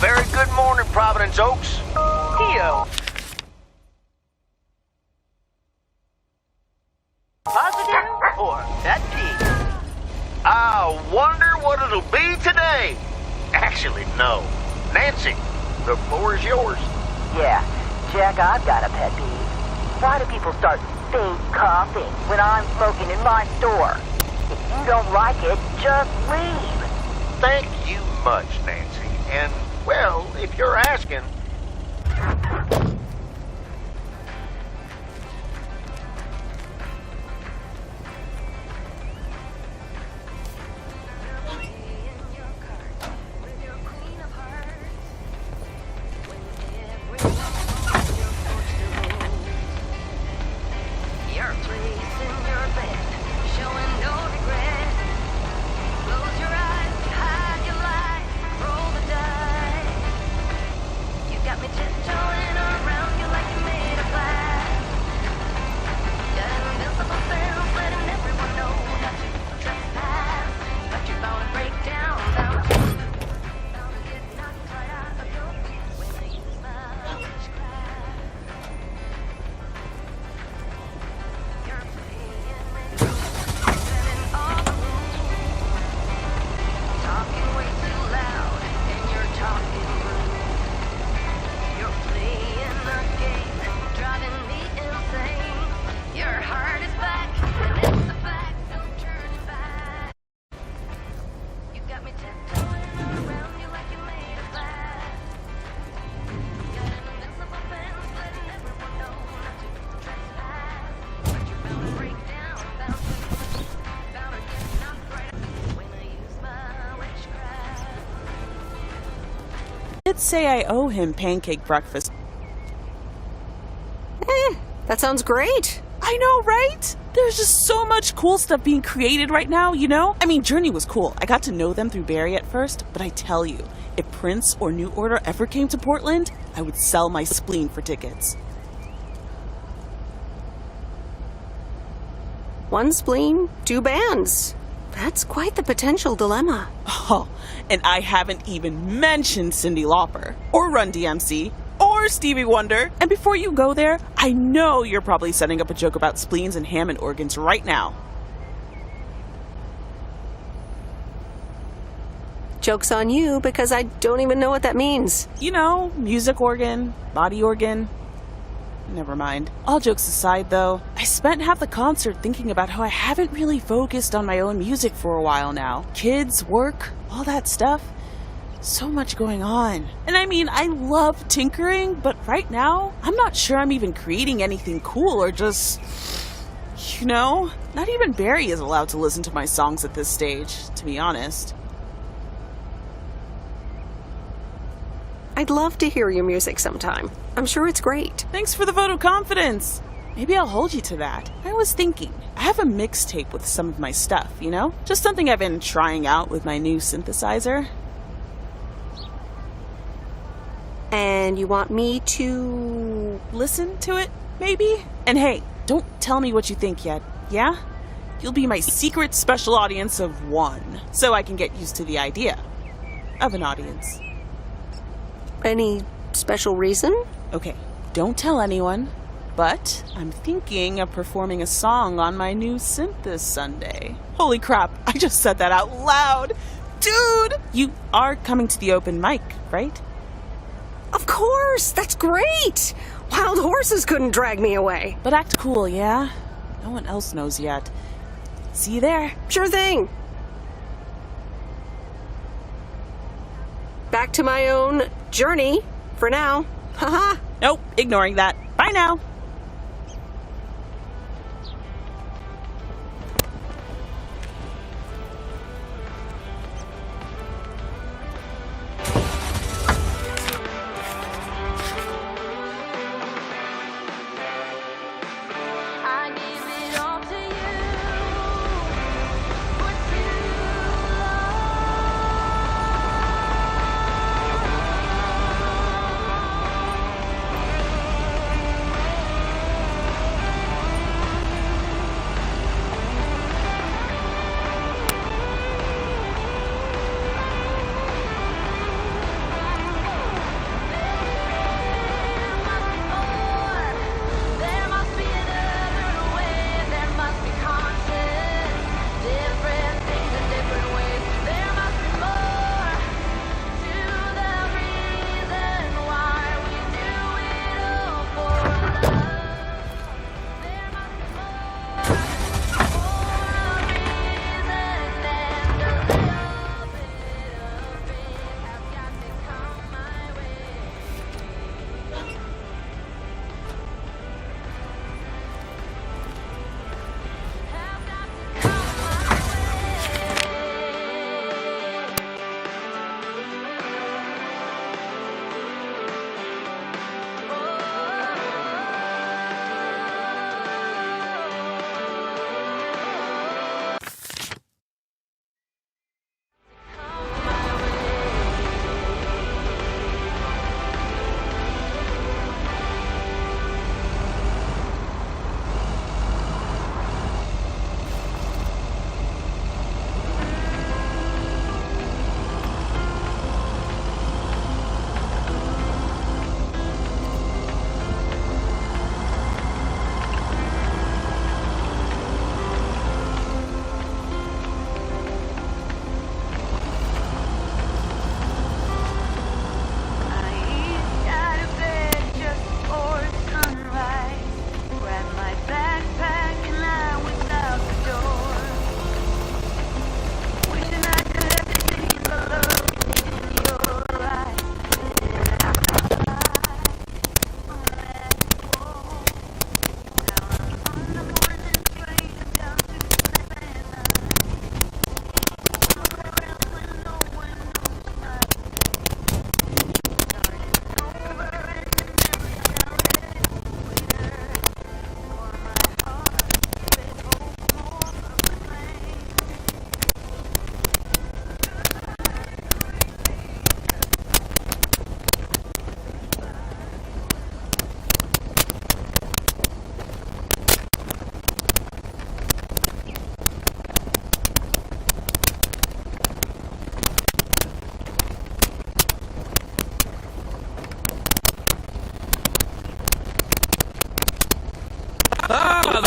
very good morning, Providence Oaks. Theo. Positive or pet peeve? I wonder what it'll be today. Actually, no. Nancy, the floor is yours. Yeah, Jack, I've got a pet peeve. Why do people start fake coughing when I'm smoking in my store? If you don't like it, just leave. Thank you much, Nancy. And, well, if you're asking... I'd say I owe him pancake breakfast. That sounds great. I know, right? There's just so much cool stuff being created right now, you know? I mean, Journey was cool. I got to know them through Barry at first, but I tell you, if Prince or New Order ever came to Portland, I would sell my spleen for tickets. One spleen, two bands. That's quite the potential dilemma. Oh, and I haven't even mentioned Cyndi Lauper, or Run DMC, or Stevie Wonder. And before you go there, I know you're probably setting up a joke about spleens and Hammond organs right now. Joke's on you, because I don't even know what that means. You know, music organ, body organ. Never mind. All jokes aside, though, I spent half the concert thinking about how I haven't really focused on my own music for a while now. Kids, work, all that stuff. So much going on. And I mean, I love tinkering, but right now, I'm not sure I'm even creating anything cool or just... You know? Not even Barry is allowed to listen to my songs at this stage, to be honest. I'd love to hear your music sometime. I'm sure it's great. Thanks for the vote of confidence. Maybe I'll hold you to that. I was thinking, I have a mixtape with some of my stuff, you know? Just something I've been trying out with my new synthesizer. And you want me to... listen to it, maybe? And hey, don't tell me what you think yet, yeah? You'll be my secret special audience of one, so I can get used to the idea of an audience. Any special reason? Okay, don't tell anyone, but I'm thinking of performing a song on my new synth this Sunday. Holy crap, I just said that out loud! Dude! You are coming to the open mic, right? Of course! That's great! Wild horses couldn't drag me away. But act cool, yeah? No one else knows yet. See you there. Sure thing. Back to my own journey for now. Haha. Nope, ignoring that. Bye now.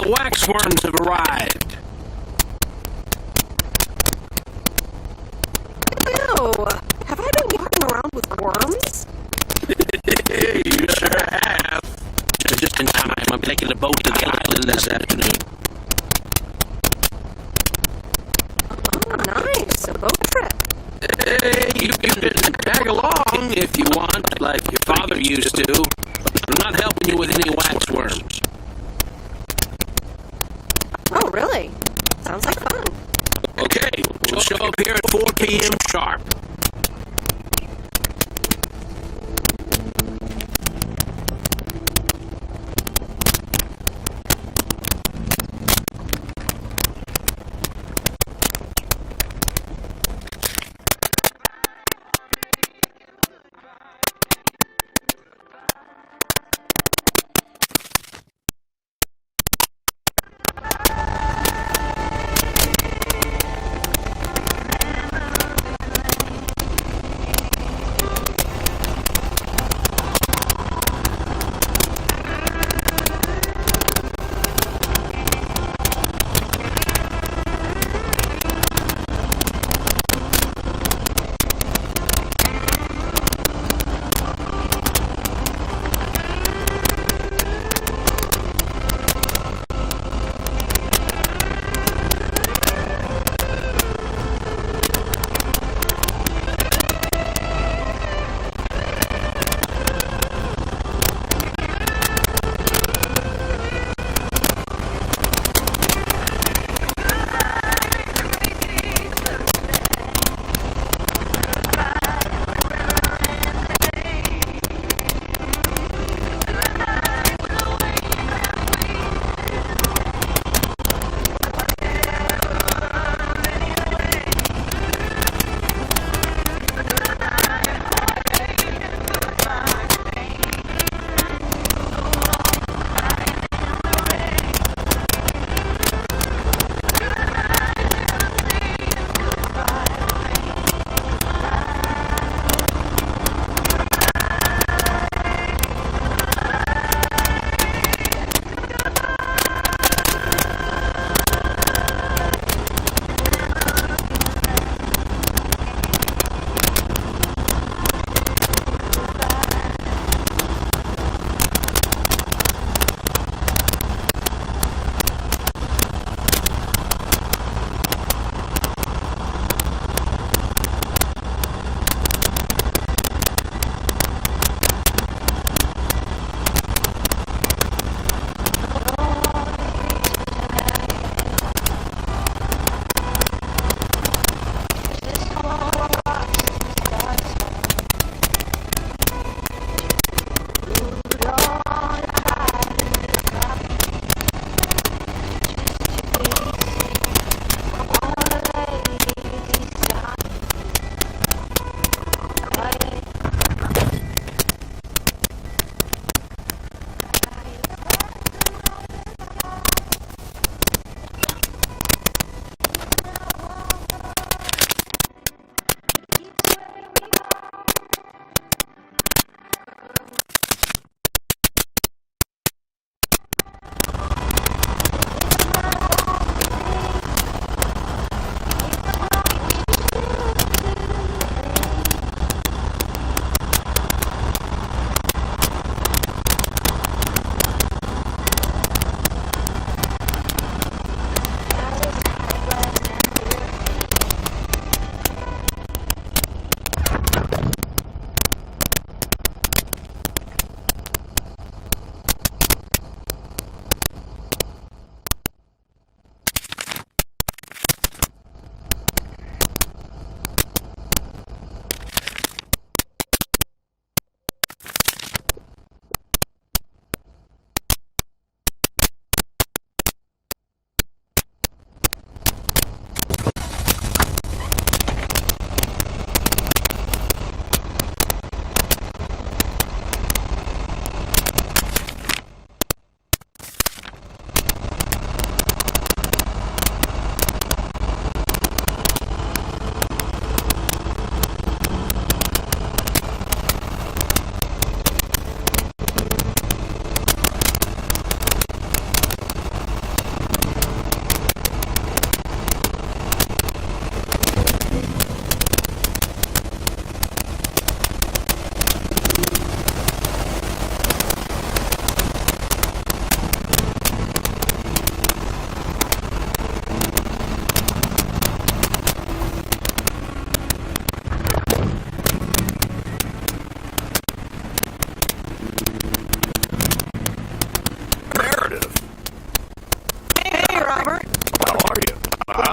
waxworms have arrived. Ew. Have I been walking around with worms? You sure have. Just in time. I'm taking a boat to the island this afternoon. Oh, nice. A boat trip. Hey, you can tag along if you want, like your father used to. I'm not helping you with any waxworms. Oh, really? Sounds like fun. Okay, we'll show up here at 4 p.m. sharp.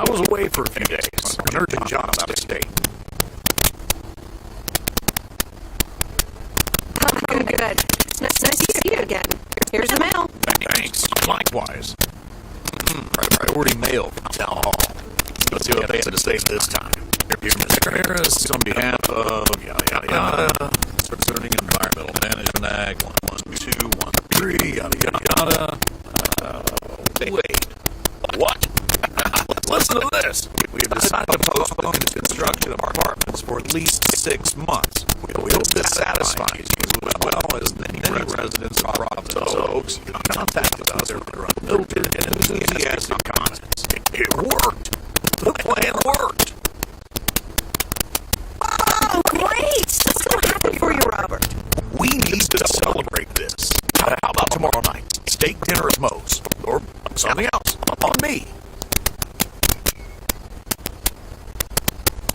I was away for a few days. An urgent job out of state. Good. It's nice to see you again. Here's the mail. Thanks. Likewise. Priority mail from Town Hall. Let's see what they had to say this time. Dear Mr. Harris, on behalf of yada yada yada, concerning Environmental Management Act 11213, yada yada yada. Wait. What? Listen to this. We have decided to postpone the construction of our apartments for at least 6 months. We hope this satisfies you as well as many residents of Providence Oaks who contacted us for their unfiltered and enthusiastic comments. It worked. The plan worked. Oh, great! So happy for you, Robert. We need to celebrate this. How about tomorrow night? Steak dinner at Moe's. Or something else. On me.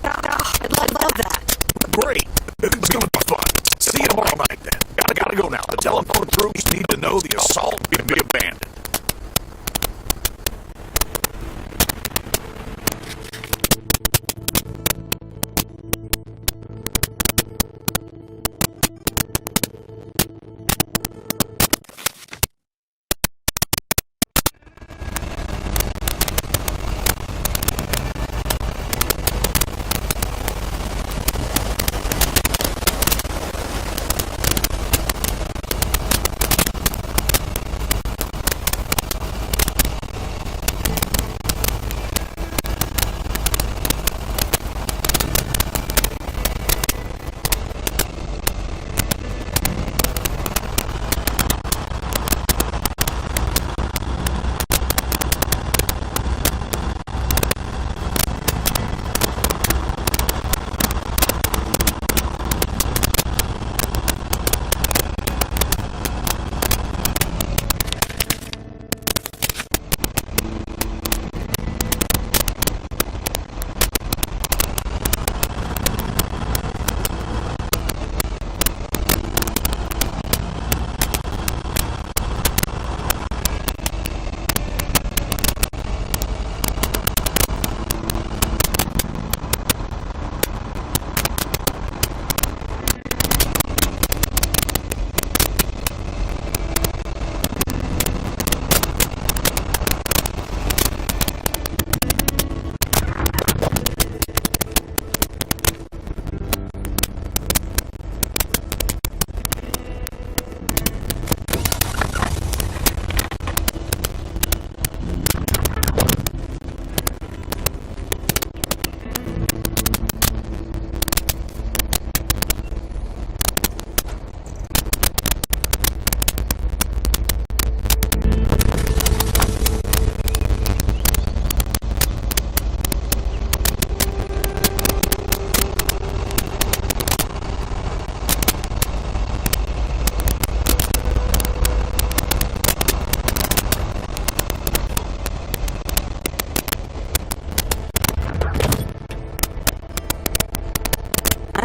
I love that. Great. It's going to be fun. See you tomorrow night then. Gotta go now. The telephone troops need to know the assault can be abandoned.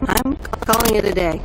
I'm calling it a day.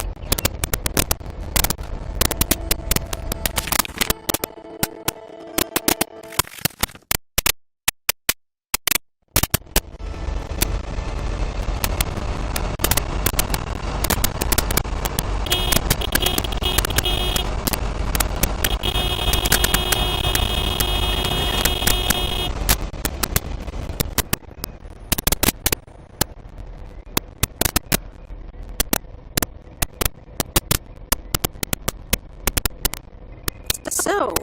So,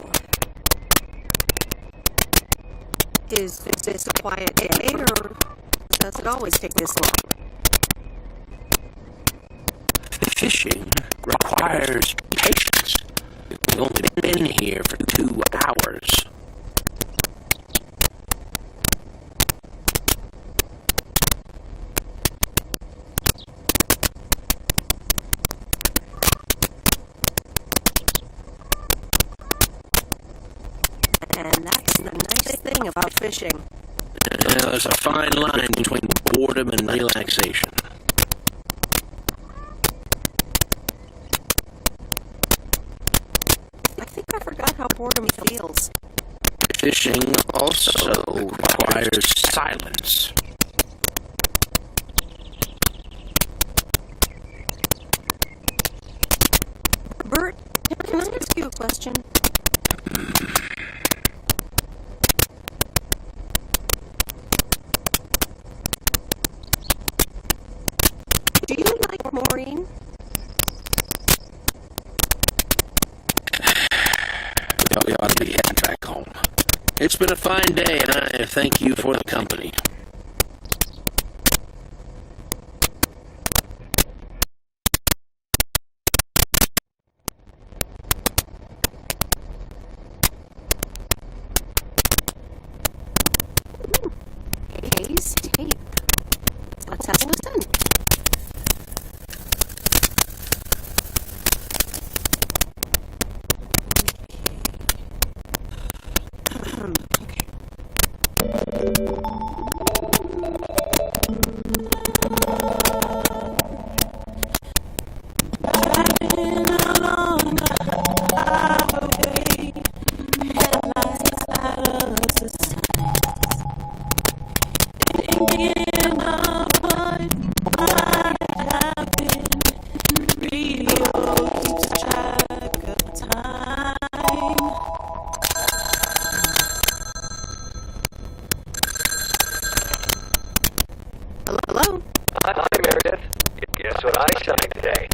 is this a quiet day, or does it always take this long? Fishing requires patience. We've only been here for 2 hours. And that's the nice thing about fishing. There's a fine line between boredom and relaxation. I think I forgot how boredom feels. Fishing also requires silence. Bert, can I ask you a question? Do you like Maureen? We ought to be heading back home. It's been a fine day, and I thank you for the company. Hayes tape. Let's have a listen. Hello? Hi, Meredith. Guess what I signed today?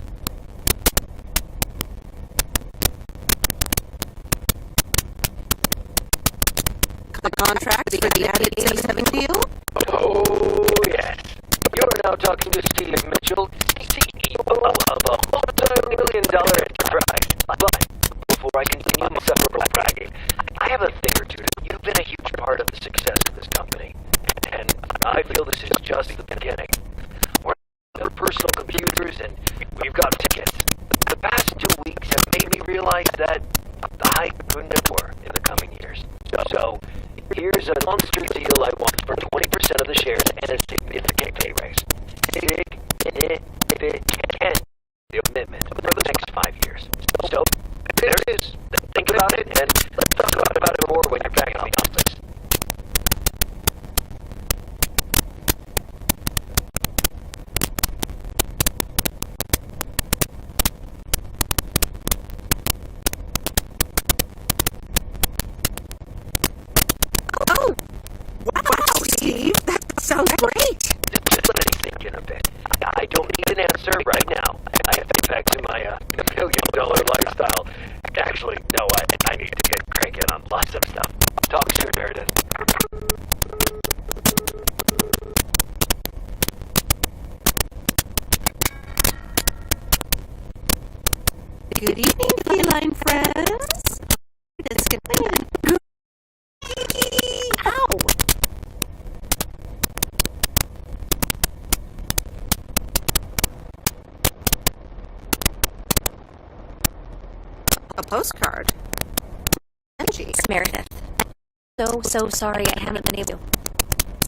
The contract for the added 87 deal? Oh, yes. You're now talking to Steve Mitchell, CEO of a multi-million-dollar enterprise. But before I continue my several bragging, I have a thing or two. You've been a huge part of the success of this company, and I feel this is just the beginning. We're on personal computers, and we've got tickets. The past 2 weeks have made me realize that I couldn't have more in the coming years. So here's a monster deal I want for 20% of the shares and a significant pay raise. And the commitment for the next 5 years. So there it is. Think about it, and let's talk about it more when you're back in the office. Oh! Wow, Steve, that sounds great! Just let it sink in a bit. I don't need an answer right now. I have to get back to my million-dollar lifestyle. Actually, no, I need to get cranking on lots of stuff. Talk soon, Meredith. Good evening, feline friends. It's good. Ow! A postcard. Angie. Meredith. So sorry I haven't been able to.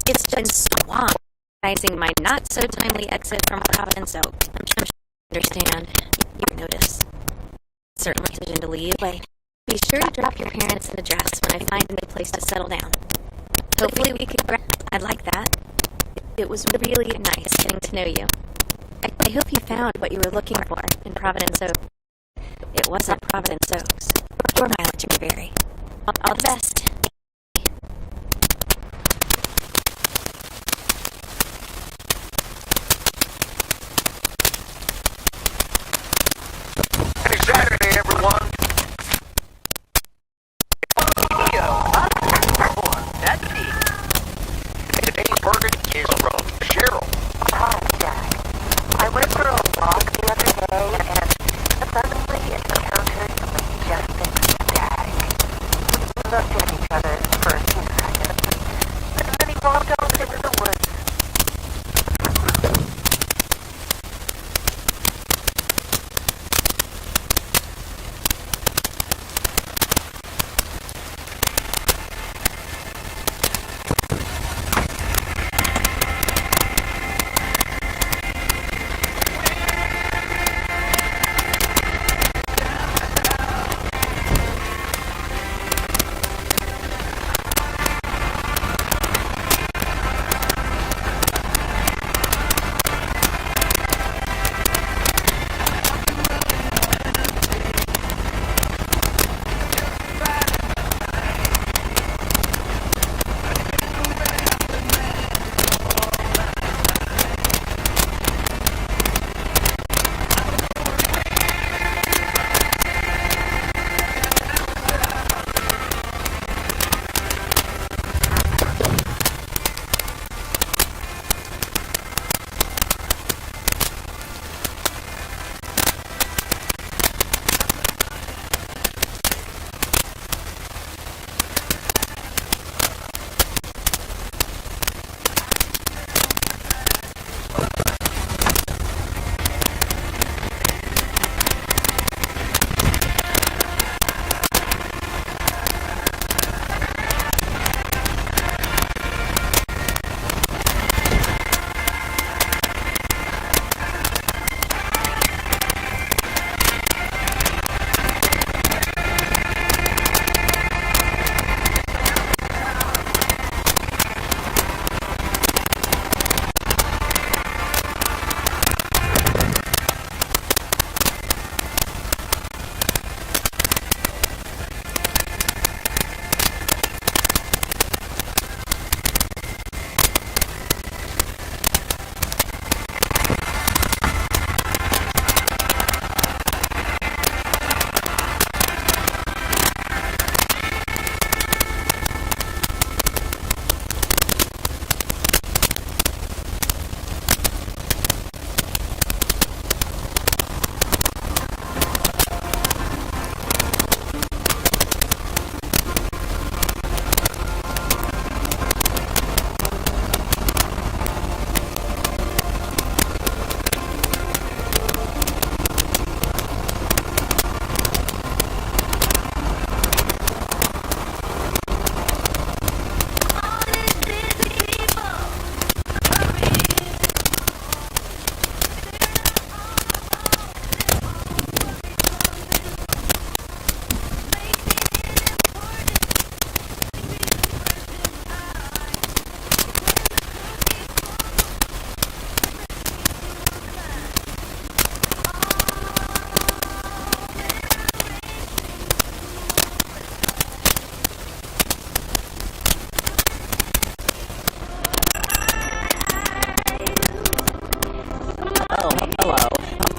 It's been swamped recognizing my not so timely exit from Providence Oak. I'm sure you understand. You notice. Certainly decision to leave. Wait. Be sure to drop your parents an address when I find a new place to settle down. Hopefully we could. I'd like that. It was really nice getting to know you. I hope you found what you were looking for in Providence Oak. It wasn't Providence Oaks. Or mileage may vary. All the best. Happy Saturday, everyone. That's me. Today's burger is from Cheryl. Hi, Jack. I went for a walk the other day and suddenly encountered just this stag. We looked at each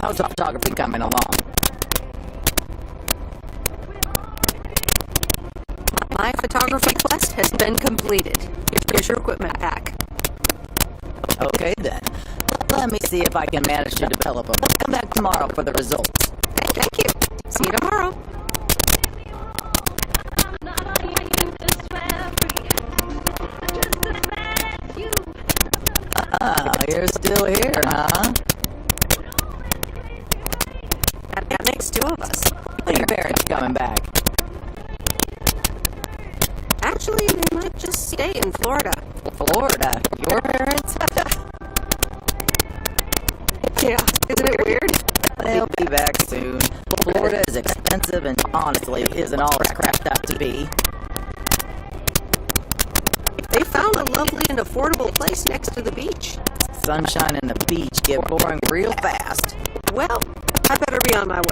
How's photography coming along? My photography quest has been completed. Here's your equipment pack. Okay then. Let me see if I can manage to develop them. Come back tomorrow for the results. Thank you. See you tomorrow. You're still here, huh? That makes two of us. When are your parents coming back? Actually, they might just stay in Florida. Florida? Your parents? Yeah, isn't it weird? They'll be back soon. Florida is expensive and honestly isn't all it's cracked up to be. They found a lovely and affordable place next to the beach. Sunshine and the beach get boring real fast. Well, I better be on my way.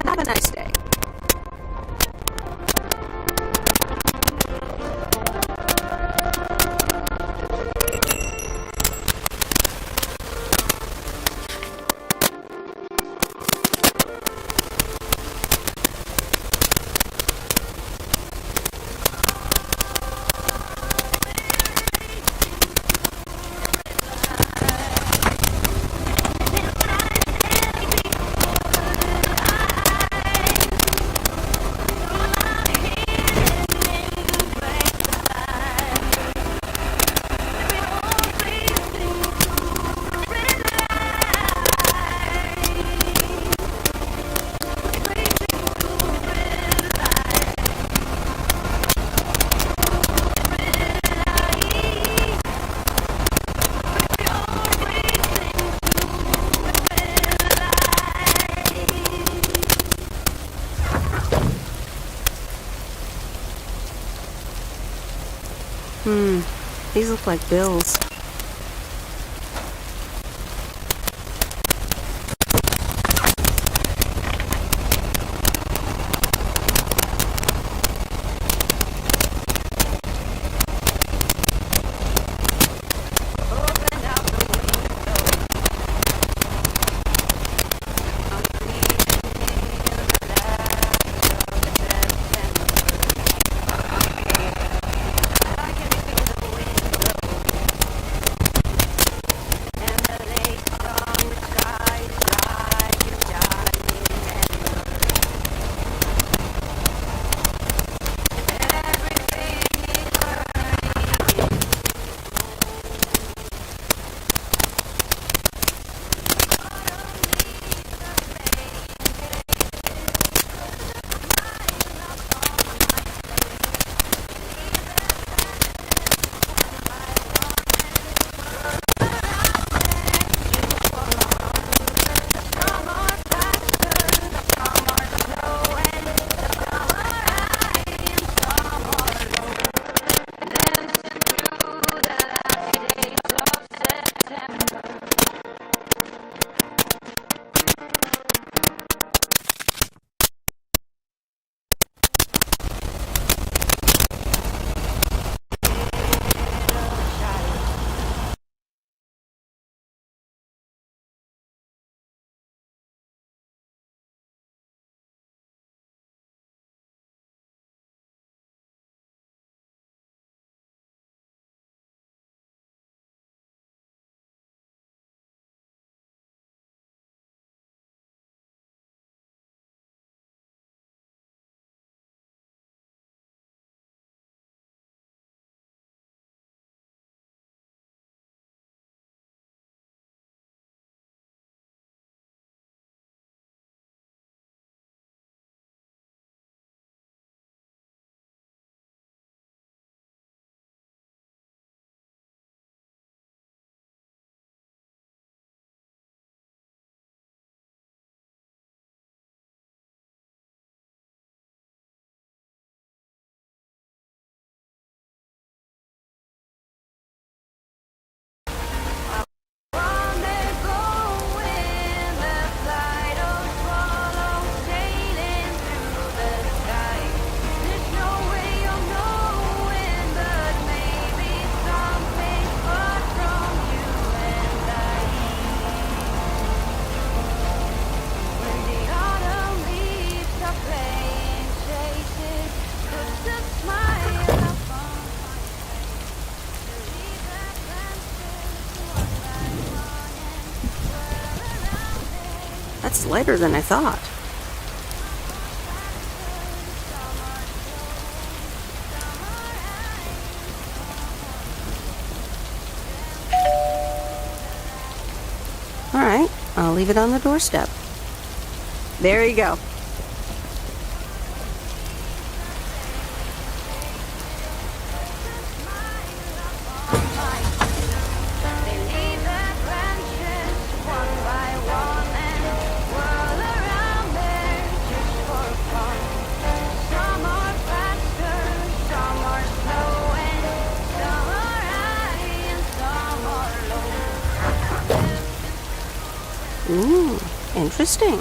Have a nice day. These look like bills. That's lighter than I thought. All right, I'll leave it on the doorstep. There you go. Interesting.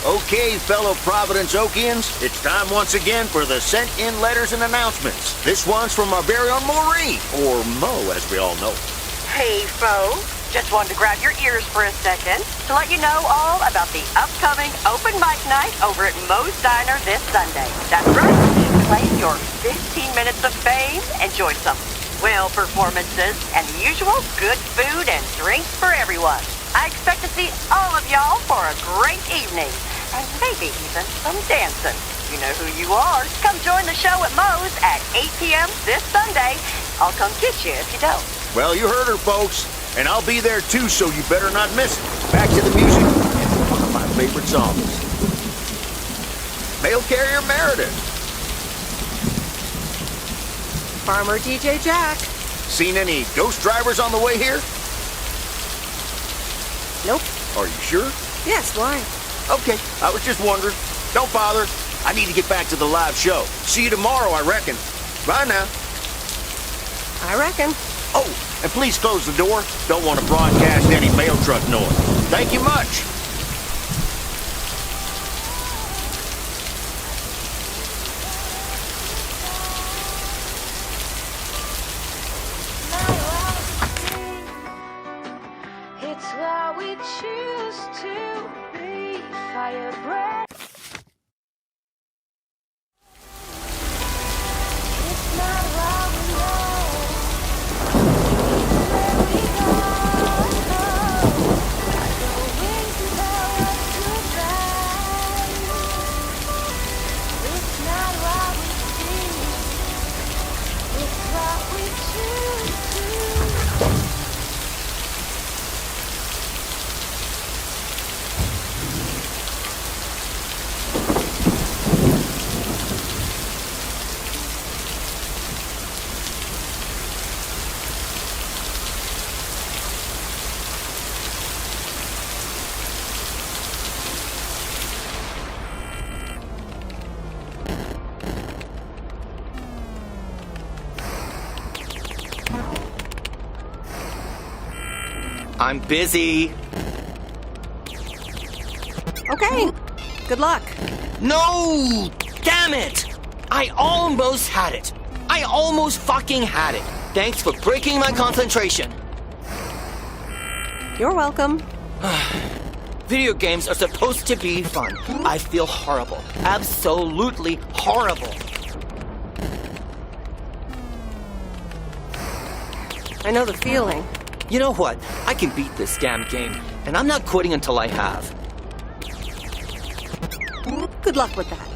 Okay, fellow Providence Okians, it's time once again for the sent-in letters and announcements. This one's from our very own Maureen, or Mo, as we all know. Hey, folks. Just wanted to grab your ears for a second to let you know all about the upcoming open mic night over at Mo's Diner this Sunday. That's right. Play your 15 minutes of fame. Enjoy some well performances and the usual good food and drinks for everyone. I expect to see all of y'all for a great evening. And maybe even some dancing. You know who you are. Come join the show at Mo's at 8 p.m. this Sunday. I'll come get you if you don't. Well, you heard her, folks. And I'll be there too, so you better not miss it. Back to the music and one of my favorite songs. Mail Carrier Meredith. Farmer DJ Jack. Seen any ghost drivers on the way here? Nope. Are you sure? Yes, why? Okay, I was just wondering. Don't bother. I need to get back to the live show. See you tomorrow, I reckon. Bye now. I reckon. Oh, and please close the door. Don't want to broadcast any mail truck noise. Thank you much. It's what we choose to be. Fire breath. It's not what we know. Where we go. The wings without us goodbye. It's not what we see. It's what we choose to. I'm busy. Okay. Good luck. No! Damn it! I almost had it. I almost fucking had it. Thanks for breaking my concentration. You're welcome. Video games are supposed to be fun. I feel horrible. Absolutely horrible. I know the feeling. You know what? I can beat this damn game, and I'm not quitting until I have. Good luck with that.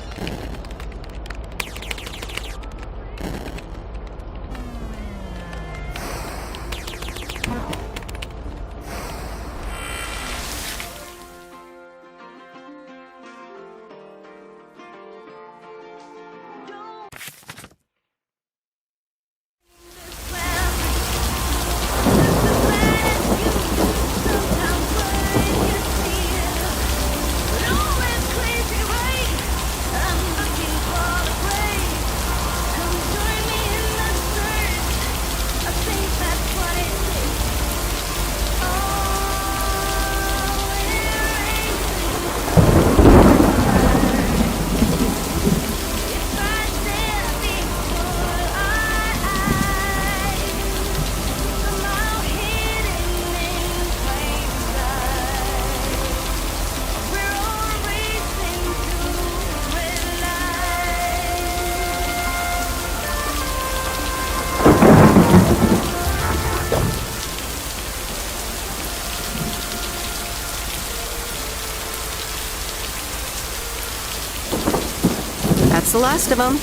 That's the last of them.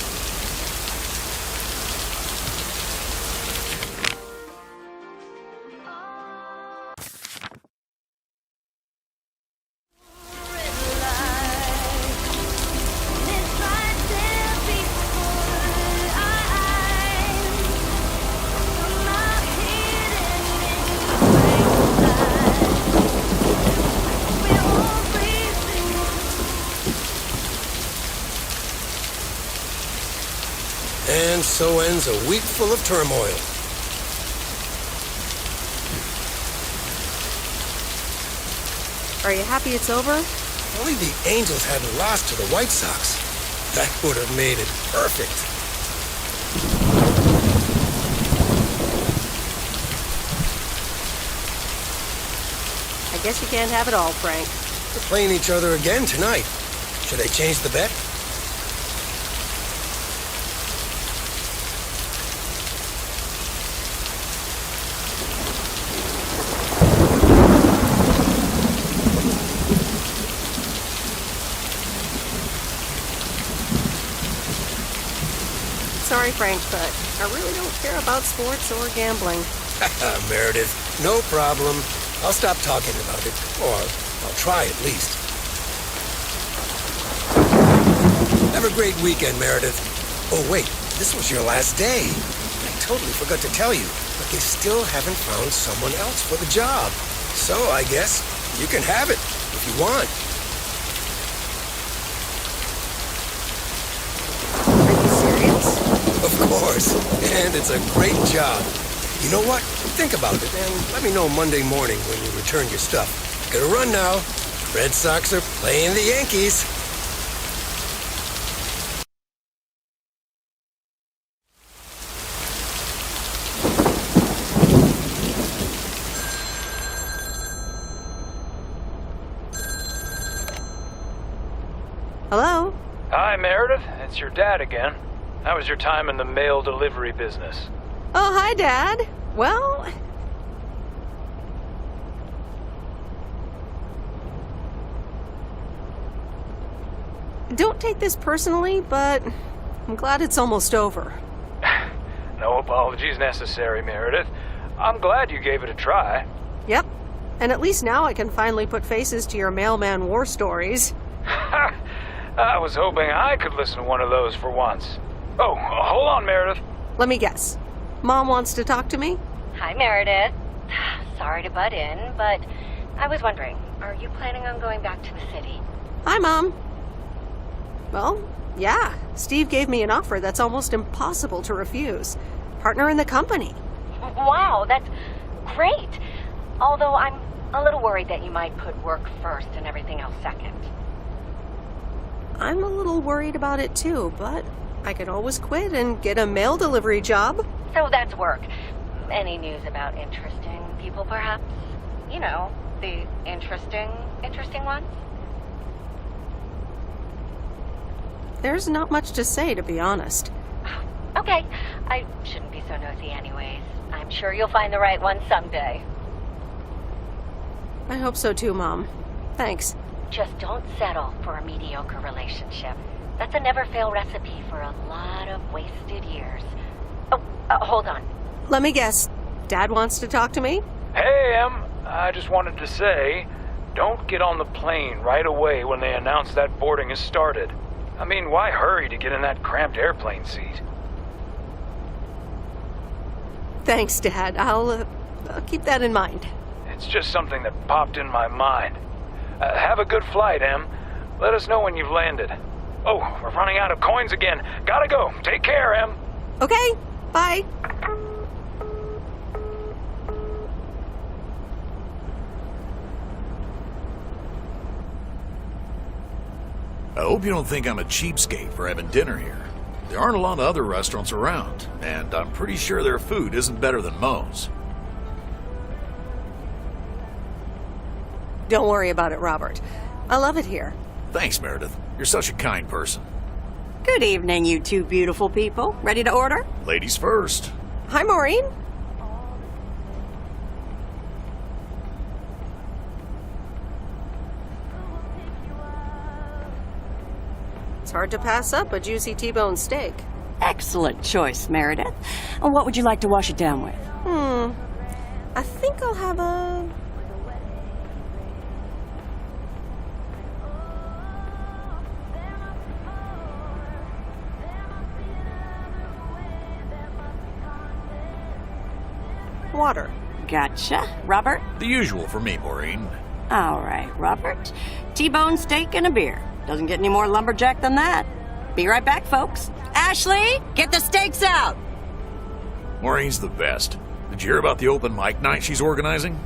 And so ends a week full of turmoil. Are you happy it's over? If only the Angels hadn't lost to the White Sox. That would have made it perfect. I guess you can't have it all, Frank. We're playing each other again tonight. Should I change the bet? Sorry, Frank, but I really don't care about sports or gambling. Meredith, no problem. I'll stop talking about it. Or I'll try at least. Have a great weekend, Meredith. Oh, wait, this was your last day. I totally forgot to tell you, but they still haven't found someone else for the job. So I guess you can have it if you want. Are you serious? Of course, and it's a great job. You know what? Think about it and let me know Monday morning when you return your stuff. Gotta run now. Red Sox are playing the Yankees. Hello? Hi, Meredith. It's your dad again. How was your time in the mail delivery business? Oh, hi, Dad. Well... Don't take this personally, but I'm glad it's almost over. No apologies necessary, Meredith. I'm glad you gave it a try. Yep. And at least now I can finally put faces to your mailman war stories. I was hoping I could listen to one of those for once. Oh, hold on, Meredith. Let me guess. Mom wants to talk to me? Hi, Meredith. Sorry to butt in, but I was wondering, are you planning on going back to the city? Hi, Mom. Well, yeah. Steve gave me an offer that's almost impossible to refuse. Partner in the company. Wow, that's great. Although I'm a little worried that you might put work first and everything else second. I'm a little worried about it too, but I can always quit and get a mail delivery job. So that's work. Any news about interesting people, perhaps? You know, the interesting ones. There's not much to say, to be honest. Okay, I shouldn't be so nosy anyways. I'm sure you'll find the right one someday. I hope so too, Mom. Thanks. Just don't settle for a mediocre relationship. That's a never-fail recipe for a lot of wasted years. Oh, hold on. Let me guess. Dad wants to talk to me? Hey, Em. I just wanted to say, don't get on the plane right away when they announce that boarding has started. I mean, why hurry to get in that cramped airplane seat? Thanks, Dad. I'll keep that in mind. It's just something that popped in my mind. Have a good flight, Em. Let us know when you've landed. Oh, we're running out of coins again. Gotta go. Take care, Em. Okay, bye. I hope you don't think I'm a cheapskate for having dinner here. There aren't a lot of other restaurants around, and I'm pretty sure their food isn't better than Moe's. Don't worry about it, Robert. I love it here. Thanks, Meredith. You're such a kind person. Good evening, you two beautiful people. Ready to order? Ladies first. Hi, Maureen. It's hard to pass up a juicy T-bone steak. Excellent choice, Meredith. And what would you like to wash it down with? I think I'll have a... water. Gotcha. Robert? The usual for me, Maureen. All right, Robert. T-bone steak and a beer. Doesn't get any more lumberjack than that. Be right back, folks. Ashley, get the steaks out! Maureen's the best. Did you hear about the open mic night she's organizing?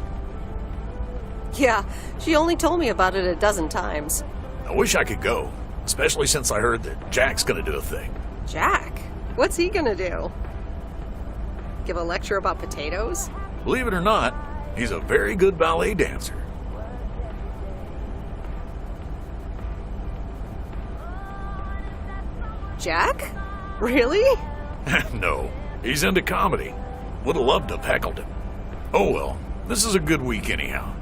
Yeah, she only told me about it a dozen times. I wish I could go, especially since I heard that Jack's gonna do a thing. Jack? What's he gonna do? Give a lecture about potatoes? Believe it or not, he's a very good ballet dancer. Jack? Really? No, he's into comedy. Would have loved to have heckled him. Oh well, this is a good week anyhow.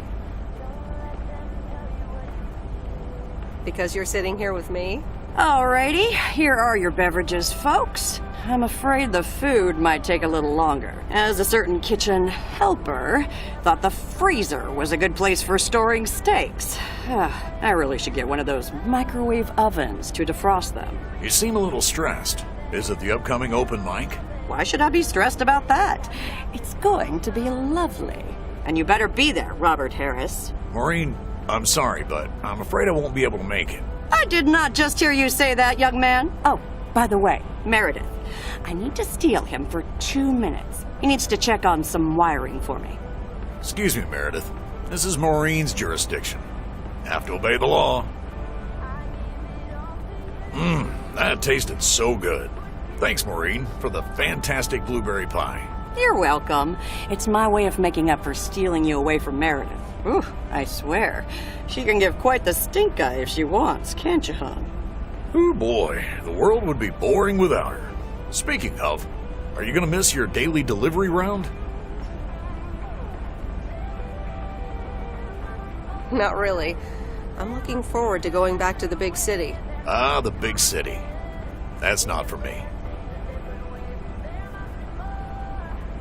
Because you're sitting here with me? Alrighty, here are your beverages, folks. I'm afraid the food might take a little longer, as a certain kitchen helper thought the freezer was a good place for storing steaks. I really should get one of those microwave ovens to defrost them. You seem a little stressed. Is it the upcoming open mic? Why should I be stressed about that? It's going to be lovely. And you better be there, Robert Harris. Maureen, I'm sorry, but I'm afraid I won't be able to make it. I did not just hear you say that, young man. Oh, by the way, Meredith, I need to steal him for 2 minutes. He needs to check on some wiring for me. Excuse me, Meredith. This is Maureen's jurisdiction. Have to obey the law. That tasted so good. Thanks, Maureen, for the fantastic blueberry pie. You're welcome. It's my way of making up for stealing you away from Meredith. Ooh, I swear. She can give quite the stink eye if she wants, can't you, hon? Oh boy, the world would be boring without her. Speaking of, are you gonna miss your daily delivery round? Not really. I'm looking forward to going back to the big city. Ah, the big city. That's not for me.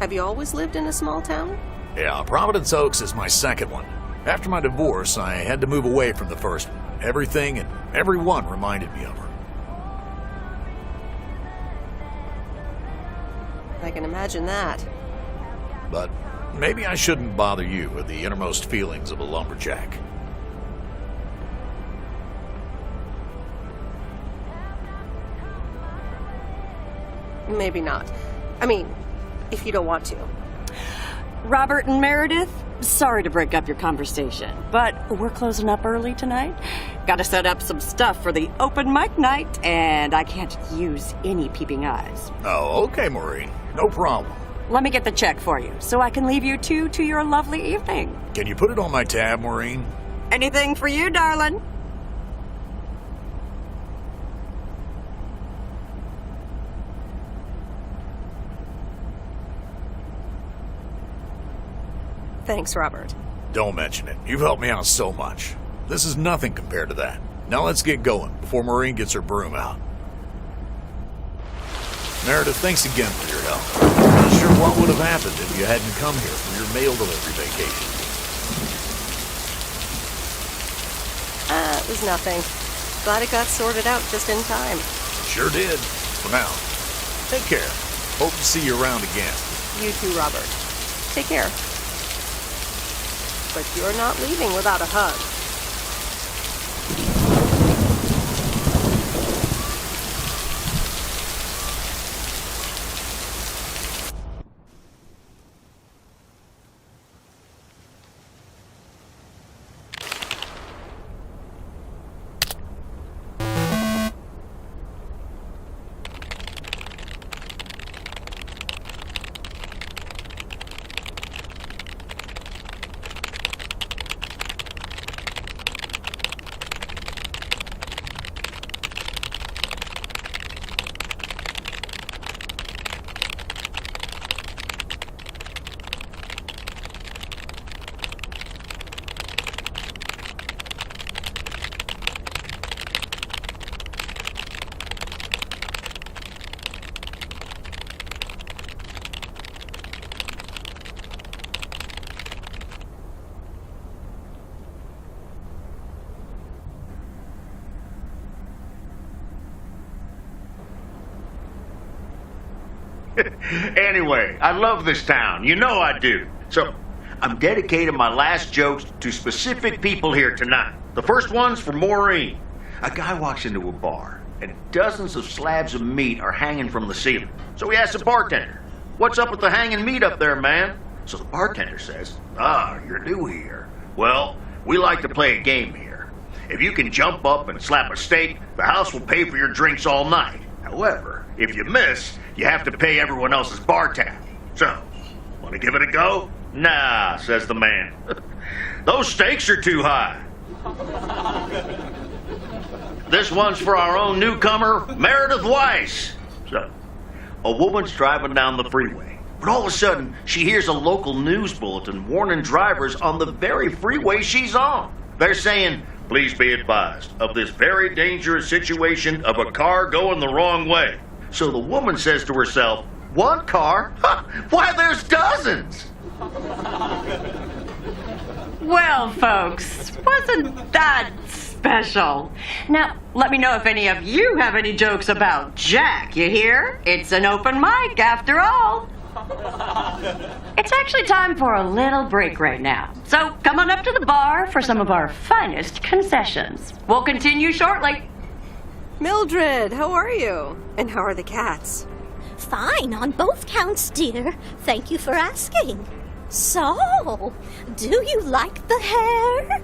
Have you always lived in a small town? Yeah, Providence Oaks is my second one. After my divorce, I had to move away from the first one. Everything and everyone reminded me of her. I can imagine that. But maybe I shouldn't bother you with the innermost feelings of a lumberjack. Maybe not. I mean, if you don't want to. Robert and Meredith, sorry to break up your conversation, but we're closing up early tonight. Got to set up some stuff for the open mic night, and I can't use any peeping eyes. Oh, okay, Maureen. No problem. Let me get the check for you, so I can leave you two to your lovely evening. Can you put it on my tab, Maureen? Anything for you, darling? Thanks, Robert. Don't mention it. You've helped me out so much. This is nothing compared to that. Now let's get going before Maureen gets her broom out. Meredith, thanks again for your help. I'm not sure what would have happened if you hadn't come here for your mail delivery vacation. It was nothing. Glad it got sorted out just in time. Sure did. For now. Take care. Hope to see you around again. You too, Robert. Take care. But you're not leaving without a hug. Anyway, I love this town. You know I do. So, I'm dedicating my last jokes to specific people here tonight. The first one's for Maureen. A guy walks into a bar, and dozens of slabs of meat are hanging from the ceiling. So he asks the bartender, "What's up with the hanging meat up there, man?" So the bartender says, "You're new here. Well, we like to play a game here. If you can jump up and slap a steak, the house will pay for your drinks all night. However, if you miss, you have to pay everyone else's bar tab. So, want to give it a go?" "Nah," says the man. "Those stakes are too high." This one's for our own newcomer, Meredith Weiss. So, a woman's driving down the freeway, but all of a sudden, she hears a local news bulletin warning drivers on the very freeway she's on. They're saying, "Please be advised of this very dangerous situation of a car going the wrong way." So the woman says to herself, "One car? Why, there's dozens!" Well, folks, wasn't that special? Now, let me know if any of you have any jokes about Jack, you hear? It's an open mic, after all. It's actually time for a little break right now. So come on up to the bar for some of our finest concessions. We'll continue shortly. Mildred, how are you? And how are the cats? Fine on both counts, dear. Thank you for asking. So, do you like the hair?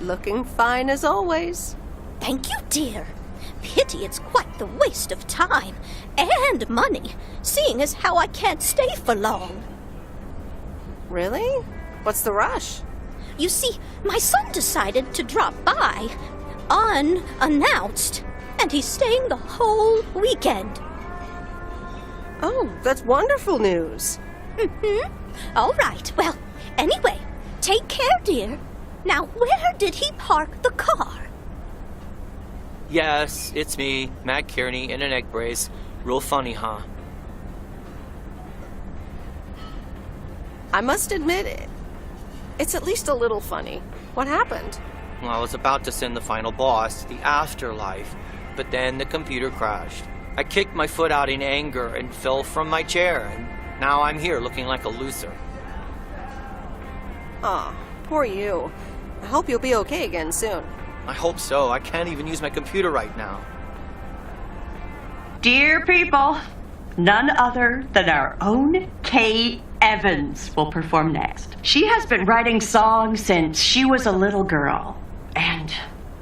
Looking fine as always. Thank you, dear. Pity it's quite the waste of time and money, seeing as how I can't stay for long. Really? What's the rush? You see, my son decided to drop by. unannounced. And he's staying the whole weekend. Oh, that's wonderful news. All right. Well, anyway, take care, dear. Now, where did he park the car? Yes, it's me, Matt Kearney, in an egg brace. Real funny, huh? I must admit, it's at least a little funny. What happened? Well, I was about to send the final boss to the afterlife, but then the computer crashed. I kicked my foot out in anger and fell from my chair, and now I'm here looking like a loser. Aw, poor you. I hope you'll be okay again soon. I hope so. I can't even use my computer right now. Dear people, none other than our own Kay Evans will perform next. She has been writing songs since she was a little girl, and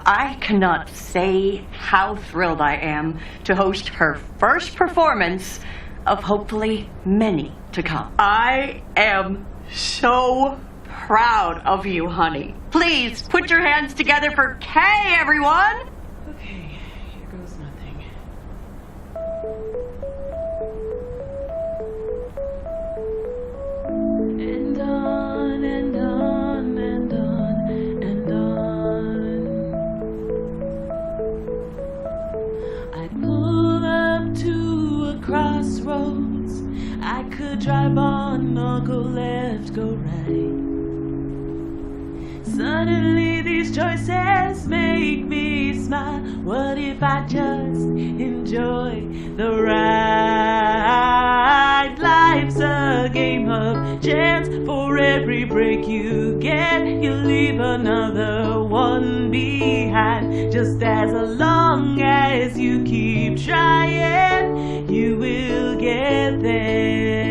I cannot say how thrilled I am to host her first performance of hopefully many to come. I am so proud of you, honey. Please put your hands together for Kay, everyone! Okay, here goes nothing. And on and on and on and on. I pull up to a crossroads. I could drive on or go left, go right. Suddenly these choices make me smile. What if I just enjoy the ride? Life's a game of chance. For every break you get, you leave another one behind. Just as long as you keep trying, you will get there.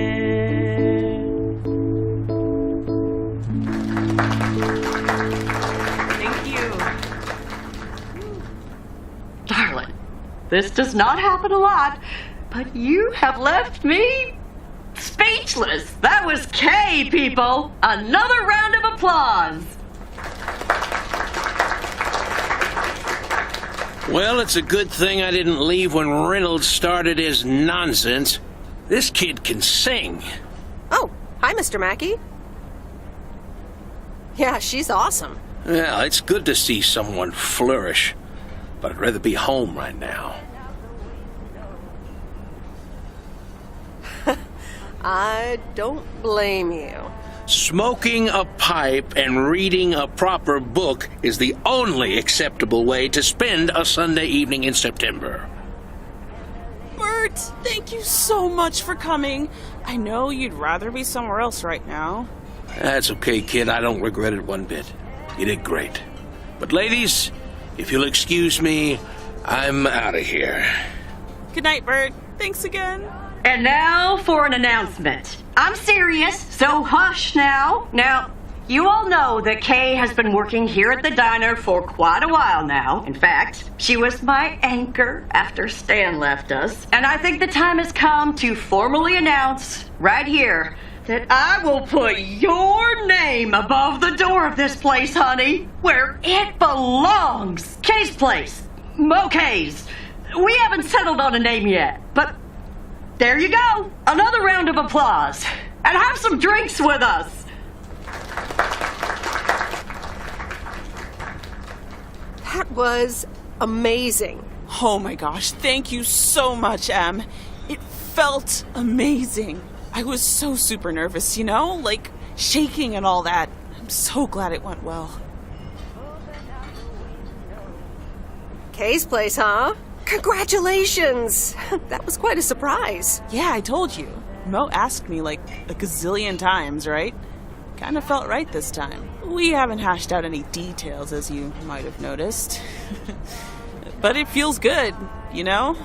Darling, this does not happen a lot, but you have left me speechless. That was Kay, people. Another round of applause. Well, it's a good thing I didn't leave when Reynolds started his nonsense. This kid can sing. Oh, hi, Mr. Mackey. Yeah, she's awesome. Well, it's good to see someone flourish, but I'd rather be home right now. I don't blame you. Smoking a pipe and reading a proper book is the only acceptable way to spend a Sunday evening in September. Bert, thank you so much for coming. I know you'd rather be somewhere else right now. That's okay, kid. I don't regret it one bit. You did great. But ladies, if you'll excuse me, I'm out of here. Good night, Bert. Thanks again. And now for an announcement. I'm serious, so hush now. Now, you all know that Kay has been working here at the diner for quite a while now. In fact, she was my anchor after Stan left us. And I think the time has come to formally announce right here that I will put your name above the door of this place, honey, where it belongs. Kay's Place. Kay's. We haven't settled on a name yet, but there you go. Another round of applause. And have some drinks with us. That was amazing. Oh my gosh, thank you so much, Em. It felt amazing. I was so super nervous, you know? Like, shaking and all that. I'm so glad it went well. Kay's Place, huh? Congratulations! That was quite a surprise. Yeah, I told you. Mo asked me like a gazillion times, right? Kind of felt right this time. We haven't hashed out any details, as you might have noticed. But it feels good, you know?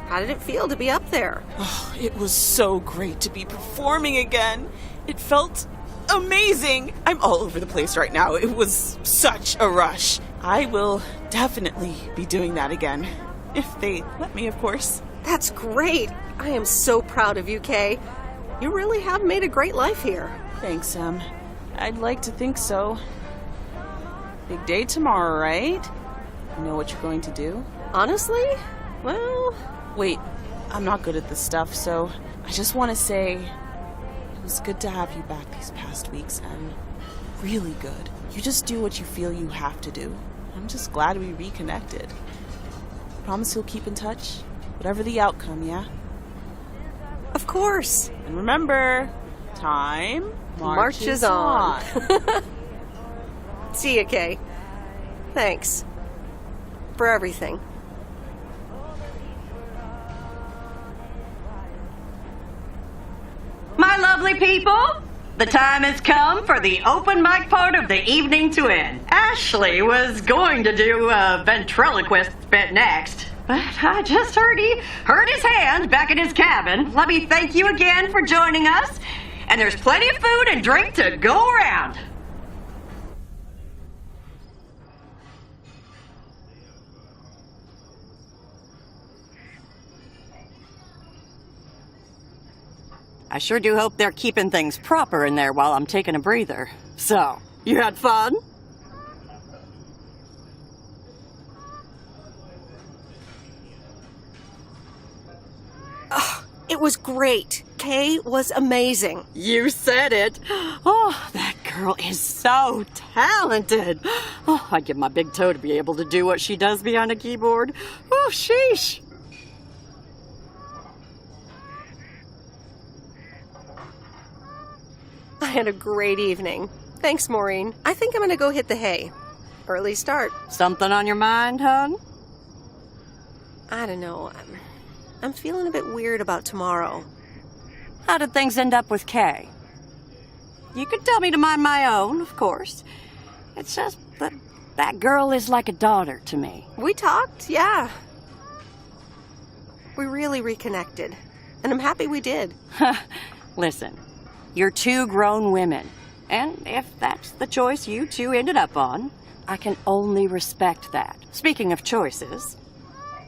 How did it feel to be up there? Oh, it was so great to be performing again. It felt amazing. I'm all over the place right now. It was such a rush. I will definitely be doing that again. If they let me, of course. That's great. I am so proud of you, Kay. You really have made a great life here. Thanks, Em. I'd like to think so. Big day tomorrow, right? You know what you're going to do? Honestly? Well... Wait, I'm not good at this stuff, so I just want to say it was good to have you back these past weeks, and really good. You just do what you feel you have to do. I'm just glad we reconnected. Promise you'll keep in touch, whatever the outcome, yeah? Of course. And remember, time marches on. See ya, Kay. Thanks. For everything. My lovely people, the time has come for the open mic part of the evening to end. Ashley was going to do a ventriloquist bit next, but I just heard he hurt his hand back in his cabin. Let me thank you again for joining us, and there's plenty of food and drink to go around. I sure do hope they're keeping things proper in there while I'm taking a breather. So, you had fun? Oh, it was great. Kay was amazing. You said it. Oh, that girl is so talented. Oh, I'd give my big toe to be able to do what she does behind a keyboard. Oh, sheesh. I had a great evening. Thanks, Maureen. I think I'm gonna go hit the hay. Early start. Something on your mind, hon? I don't know. I'm feeling a bit weird about tomorrow. How did things end up with Kay? You could tell me to mind my own, of course. It's just that girl is like a daughter to me. We talked, yeah. We really reconnected. And I'm happy we did. Listen. You're two grown women, and if that's the choice you two ended up on, I can only respect that. Speaking of choices,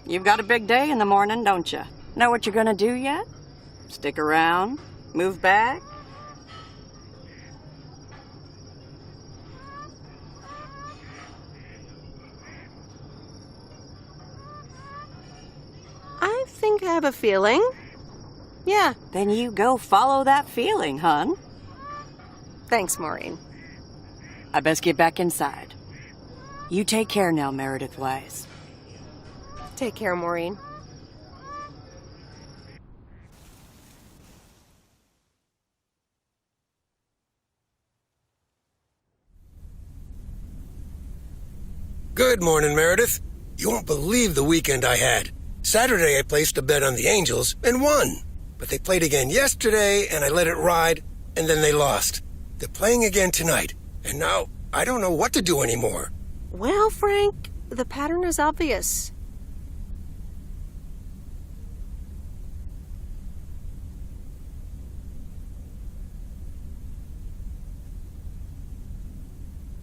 you've got a big day in the morning, don't you? Know what you're gonna do yet? Stick around? Move back? I think I have a feeling. Yeah. Then you go follow that feeling, hon. Thanks, Maureen. I best get back inside. You take care now, Meredith Wise. Take care, Maureen. Good morning, Meredith. You won't believe the weekend I had. Saturday I placed a bet on the Angels and won. But they played again yesterday, and I let it ride, and then they lost. They're playing again tonight, and now I don't know what to do anymore. Well, Frank, the pattern is obvious.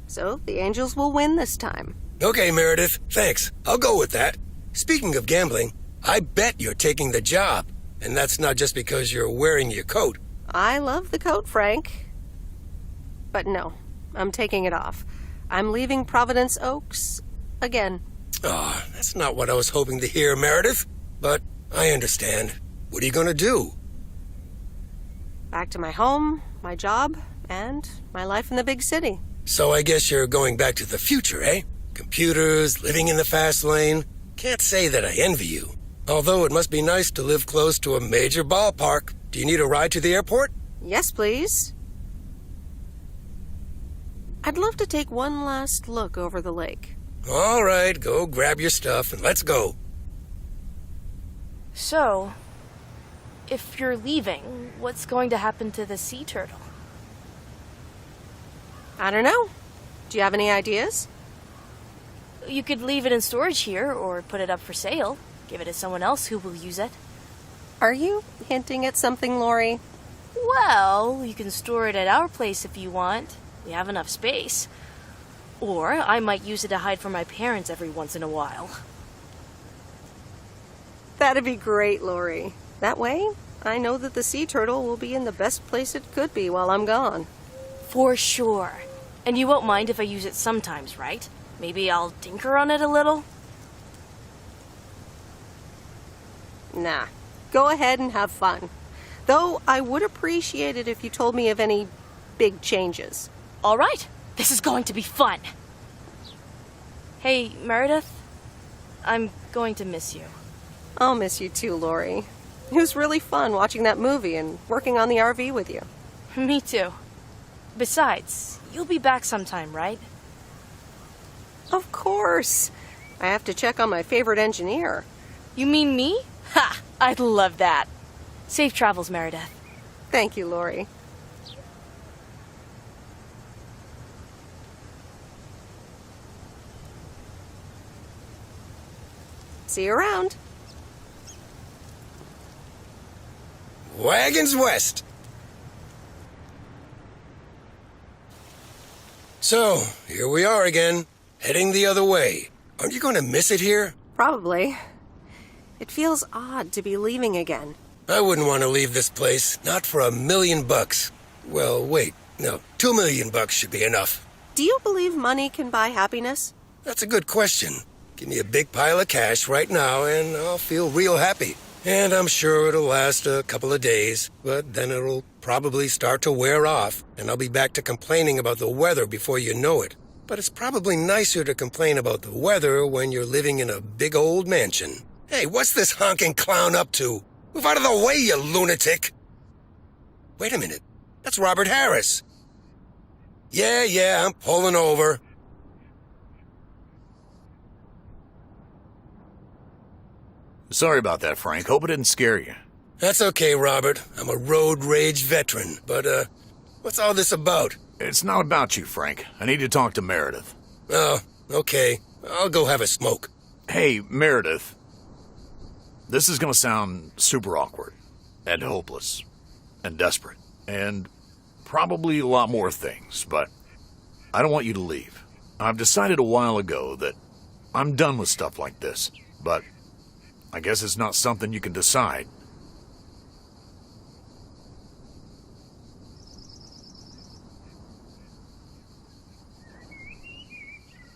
So, the Angels will win this time. Okay, Meredith, thanks. I'll go with that. Speaking of gambling, I bet you're taking the job. And that's not just because you're wearing your coat. I love the coat, Frank. But no, I'm taking it off. I'm leaving Providence Oaks again. Oh, that's not what I was hoping to hear, Meredith. But I understand. What are you going to do? Back to my home, my job, and my life in the big city. So I guess you're going back to the future, eh? Computers, living in the fast lane. Can't say that I envy you. Although it must be nice to live close to a major ballpark. Do you need a ride to the airport? Yes, please. I'd love to take one last look over the lake. All right, go grab your stuff and let's go. So, if you're leaving, what's going to happen to the sea turtle? I don't know. Do you have any ideas? You could leave it in storage here, or put it up for sale. Give it to someone else who will use it. Are you hinting at something, Lori? Well, you can store it at our place if you want. We have enough space. Or I might use it to hide from my parents every once in a while. That'd be great, Lori. That way, I know that the sea turtle will be in the best place it could be while I'm gone. For sure. And you won't mind if I use it sometimes, right? Maybe I'll tinker on it a little? Nah. Go ahead and have fun. Though I would appreciate it if you told me of any big changes. All right. This is going to be fun. Hey, Meredith. I'm going to miss you. I'll miss you too, Lori. It was really fun watching that movie and working on the RV with you. Me too. Besides, you'll be back sometime, right? Of course. I have to check on my favorite engineer. You mean me? Ha! I'd love that. Safe travels, Meredith. Thank you, Lori. See you around. Wagons west. So, here we are again, heading the other way. Aren't you going to miss it here? Probably. It feels odd to be leaving again. I wouldn't want to leave this place, not for $1 million. Well, wait, no, $2 million should be enough. Do you believe money can buy happiness? That's a good question. Give me a big pile of cash right now and I'll feel real happy. And I'm sure it'll last a couple of days, but then it'll probably start to wear off, and I'll be back to complaining about the weather before you know it. But it's probably nicer to complain about the weather when you're living in a big old mansion. Hey, what's this honking clown up to? Move out of the way, you lunatic! Wait a minute. That's Robert Harris. Yeah, I'm pulling over. Sorry about that, Frank. Hope it didn't scare you. That's okay, Robert. I'm a road rage veteran. But, what's all this about? It's not about you, Frank. I need to talk to Meredith. Oh, okay. I'll go have a smoke. Hey, Meredith. This is gonna sound super awkward, and hopeless, and desperate, and probably a lot more things, but I don't want you to leave. I've decided a while ago that I'm done with stuff like this, but I guess it's not something you can decide.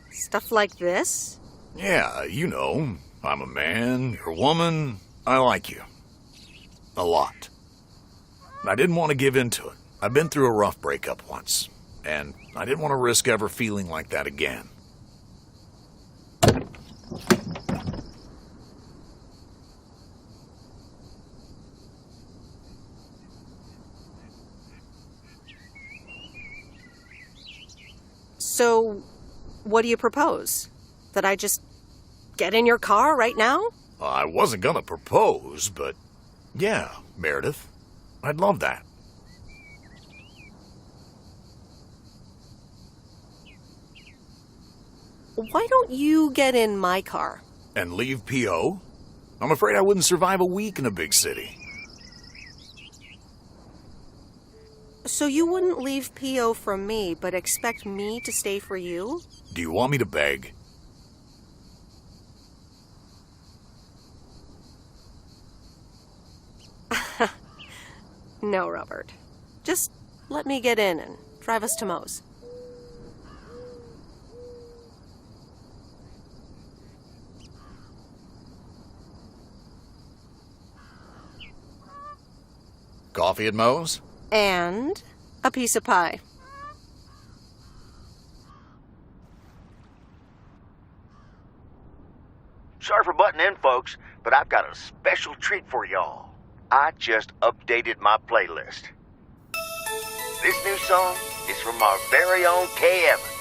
Stuff like this? Yeah, you know, I'm a man, you're a woman, I like you. A lot. I didn't want to give in to it. I've been through a rough breakup once, and I didn't want to risk ever feeling like that again. So, what do you propose? That I just get in your car right now? I wasn't gonna propose, but yeah, Meredith, I'd love that. Why don't you get in my car? And leave P.O.? I'm afraid I wouldn't survive a week in a big city. So you wouldn't leave P.O. from me, but expect me to stay for you? Do you want me to beg? No, Robert. Just let me get in and drive us to Moe's. Coffee at Moe's? And a piece of pie. Sorry for butting in, folks, but I've got a special treat for y'all. I just updated my playlist. This new song is from our very own Kay Evans.